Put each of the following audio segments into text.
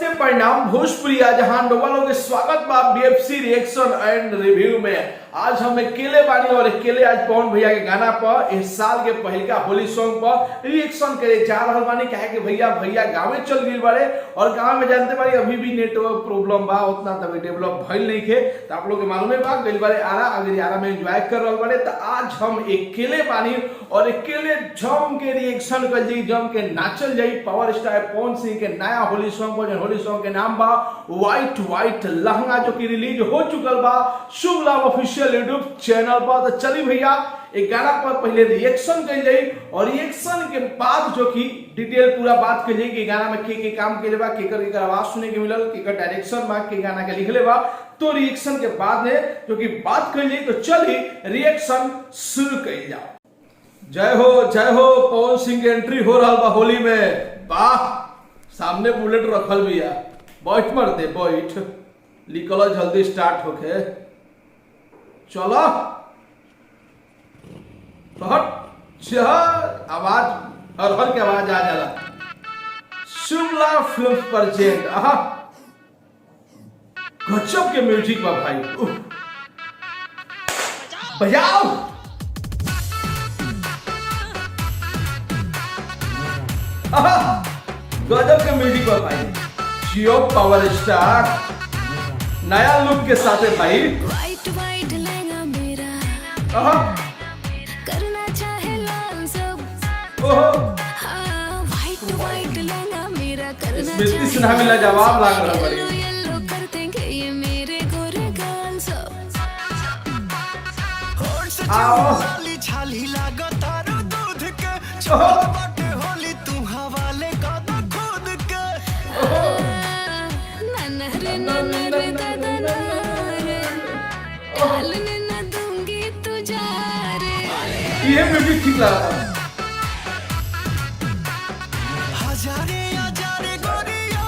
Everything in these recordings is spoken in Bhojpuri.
से परिणाम भोजपुरिया जहां लोगों के स्वागत बा बीएफसी रिएक्शन एंड रिव्यू में। आज हम अकेले बानी और अकेले आज पवन भैया के गाना पर इस साल के पहलका होली सॉन्ग पर रिएक्शन करे जा रहल बानी। कहे कि भैया गाँव में चल गई बारे और गाँव में जानते बारी अभी भी नेटवर्क प्रॉब्लम बा, उतना तभी डेवलप भइल नहीं खे। तो आप लोग के मालूम है बा गइल बारे आरा, अगर आरा में एंजॉय कर रहल बारे। तो आज हम अकेले बानी और अकेले जम के रिएक्शन कर जाई, जम के नाचल जाई पावर स्टार पवन सिंह के नया होली सॉन्ग पर। होली सॉन्ग के नाम बा व्हाइट व्हाइट लहंगा, जो कि रिलीज हो चुकल बा शुभ लाभ ऑफिशियल यूट्यूब चैनल पर। तो चली भैया एक गाना पर पहले रिएक्शन कर जाई और रिएक्शन के बाद जो कि डिटेल पूरा बात कर जाई कि गाना में के काम के बा, केकर आवाज सुने के मिलल, केकर डायरेक्शन बा, के गाना के लिखले बा। तो रिएक्शन के बाद में जो कि बात कर जाई, तो चली रिएक्शन शुरू कर जाओ। जय हो पवन सिंह की एंट्री हो रहा बा होली में। वाह, सामने बुलेट रखल भी है, बैठ मरते बैठ, निकलो जल्दी स्टार्ट होके चलो। आवाज हर हर के आवाज आ जाला। शुभला फिल्म प्रेजेंट, गजब के म्यूजिक बा भाई, बजाओ। गजब के म्यूजिक बा भाई, जियो पावर स्टार नया लुक के साथ है भाई। व्हाइट व्हाइट लहंगा मेरा करना चाहे लाल सब। हाँ, व्हाइट व्हाइट लहंगा मेरा करना चाहे सिन्हा मिला जवाब लाग रहा है। येलो कर देंगे ये मेरे गोरे गाल सब। छाली छाली लागो तारो दूध के छोड़ बाटे होली तू हवाले का खुद के। नन्हरे नन्हरे दादा नारे डालने न दूंगी तुझा रे। ये म्यूजिक ठीक लगा। हजारे हजारे गोरिया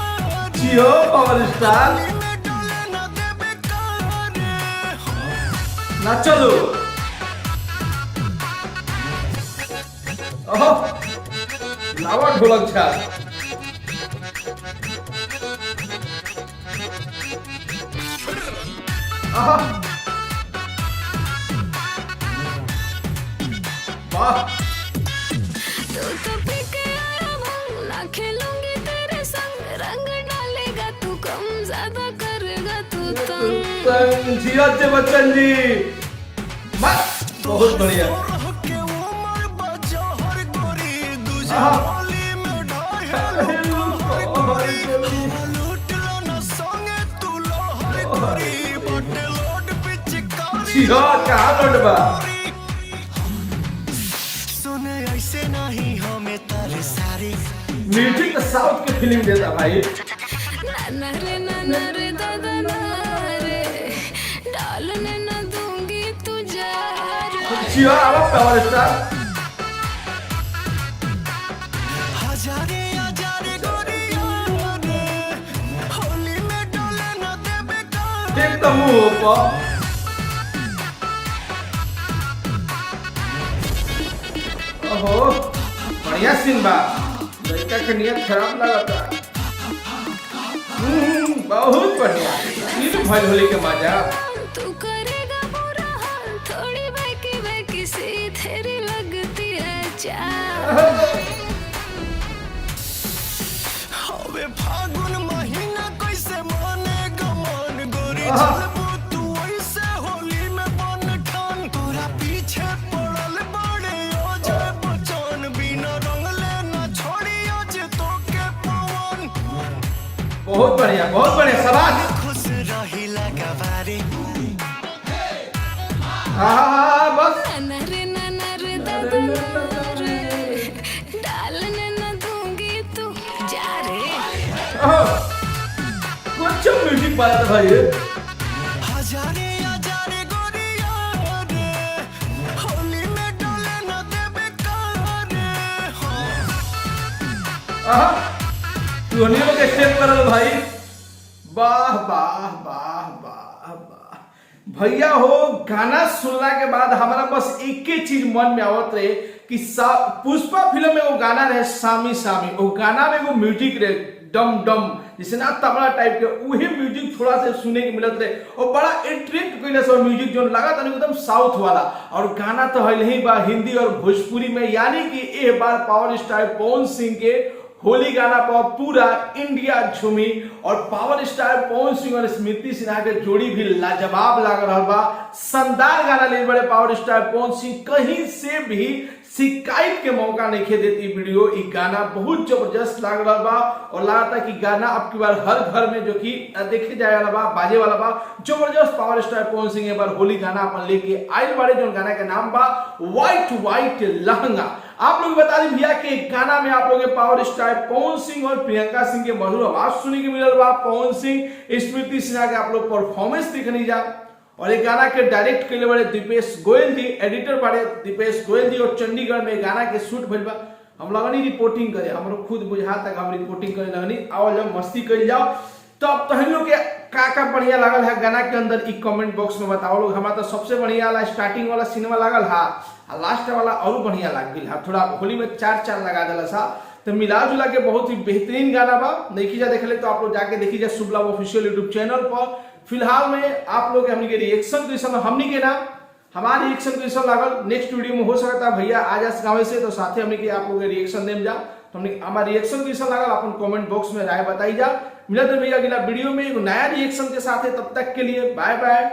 जियो पावर स्टार ना चलो। लावा ढोलक छा। वाह, तू तो पी के आया भंग, ना खेलूंगी तेरे संग। रंग डालेगा तू कम, ज्यादा करेगा तू तंग। जिया से बच्चन जी, बहुत बढ़िया। के उमर बजा हर गोरी दूजा होली में ढाई लूट लो न संगे तू लो हर गोरी बटे लोड पिचकारी। जिया कहाँ लौटबा। सुने ऐसे नहीं हमें तारे सारे म्यूजिक साउथ की फिल्म देता भाई। नन्हरे दादा नारे डालने न दूंगी तुझा रे। जिया पावर स्टार। हजारे हजारे गोरिया रे होली में डोले न देबे का। देख तो मुंह पर। ओहो, बढ़िया सीन बा, लड़का के नियत खराब लगता। बहुत बढ़िया सीन भइल होली के मजा। तू करेगा बुरा हाल, थोड़ी बहकी बहकी सी तेरी लगती है चाल। हवे फागुन महीना कैसे मानेगा मन गोरी चलबू तू ऐसे होली में बन ठान। तोरा पीछे पड़ल बड़े अजय बचन, बिना रंग लेना छोड़ी आज तो के पवन। बहुत बढ़िया शाबाश। खुश रही लगवारे बस नन्हरे दादा नारे डालने न दूंगी तू जा रे। कुछ म्यूजिक बात भाई। हजारे हजारे गोरिया रे होली में डोले न देबे का रे। तू लोग स्टेप करल भाई। वाह वाह वाह वाह वाह भैया हो। गाना सुनला के बाद हमारा बस एक ही चीज मन में आवत रहे कि पुष्पा फिल्म में वो गाना रहे सामी सामी, वो गाना में वो म्यूजिक रहे डम डम जैसे ना तबला टाइप के वही म्यूजिक थोड़ा से सुने के मिलत रहे और बड़ा अट्रैक्ट कइले सब म्यूजिक जो लगा था एकदम साउथ वाला। और गाना तो है ही बा हिंदी और भोजपुरी में, यानी कि एक बार पावर स्टार पवन सिंह के होली गाना पर पूरा इंडिया झूमी और पावर स्टार पवन सिंह और स्मृति सिन्हा के जोड़ी भी लाजवाब लग रहा बा। शानदार गाना ले बड़े पावर स्टार पवन सिंह, कहीं से भी शिकायत के मौका नहीं खे देती वीडियो। ये गाना बहुत जबरदस्त लग रहा बा और लगता कि गाना अब की बार हर घर में जो कि देखे जाए वाला बा, बाजे वाला बा। जबरदस्त पावर स्टार पवन सिंह एक बार होली गाना अपन लेके आए बड़े, जो गाना का नाम बा व्हाइट व्हाइट लहंगा। आप लोग बता दी भैया कि गाना में आप लोग पावर स्टार पवन सिंह और प्रियंका सिंह के मधुर आवाज सुने के मिलल बा। पवन सिंह स्मृति सिन्हा के आप लोग परफॉर्मेंस देखनी जा और ये गाना के डायरेक्ट के लिए बड़े दीपेश गोयल जी, एडिटर बड़े दीपेश गोयल जी और चंडीगढ़ में गाना के शूट भइल बा। हम लगनी रिपोर्टिंग करे, हमरो खुद बुझा तक हम रिपोर्टिंग करे लगनी। आओ जब मस्ती कर जाओ तो अब तो हम लोग के का बढ़िया लागल है गाना के अंदर ई कमेंट बॉक्स में बताओ लोग। हमारा तो सबसे बढ़िया वाला स्टार्टिंग वाला सिनेमा लागल हा, लास्ट वाला और बढ़िया लाग गई हा। थोड़ा होली में 4 लगा दिला सा, तो मिला जुला के बहुत ही बेहतरीन गाना बा। देखी जा देख ले तो आप लोग जाके देखी जा शुभ लाभ ऑफिशियल यूट्यूब चैनल पर। फिलहाल में आप लोग हमनी के रिएक्शन कैसन हमनी के ना हमारे रिएक्शन कैसन लागल नेक्स्ट वीडियो में हो सकता है भैया आ जा गाँव से, तो साथ ही हमनी के आप लोग रिएक्शन देम जा। तो हमने हमारा रिएक्शन कैसा लगा अपन कमेंट बॉक्स में राय बताई जा। मिलते हैं भैया अगला वीडियो में एक नया रिएक्शन के साथ है, तब तक के लिए बाय बाय,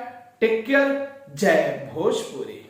टेक केयर, जय भोजपुरी।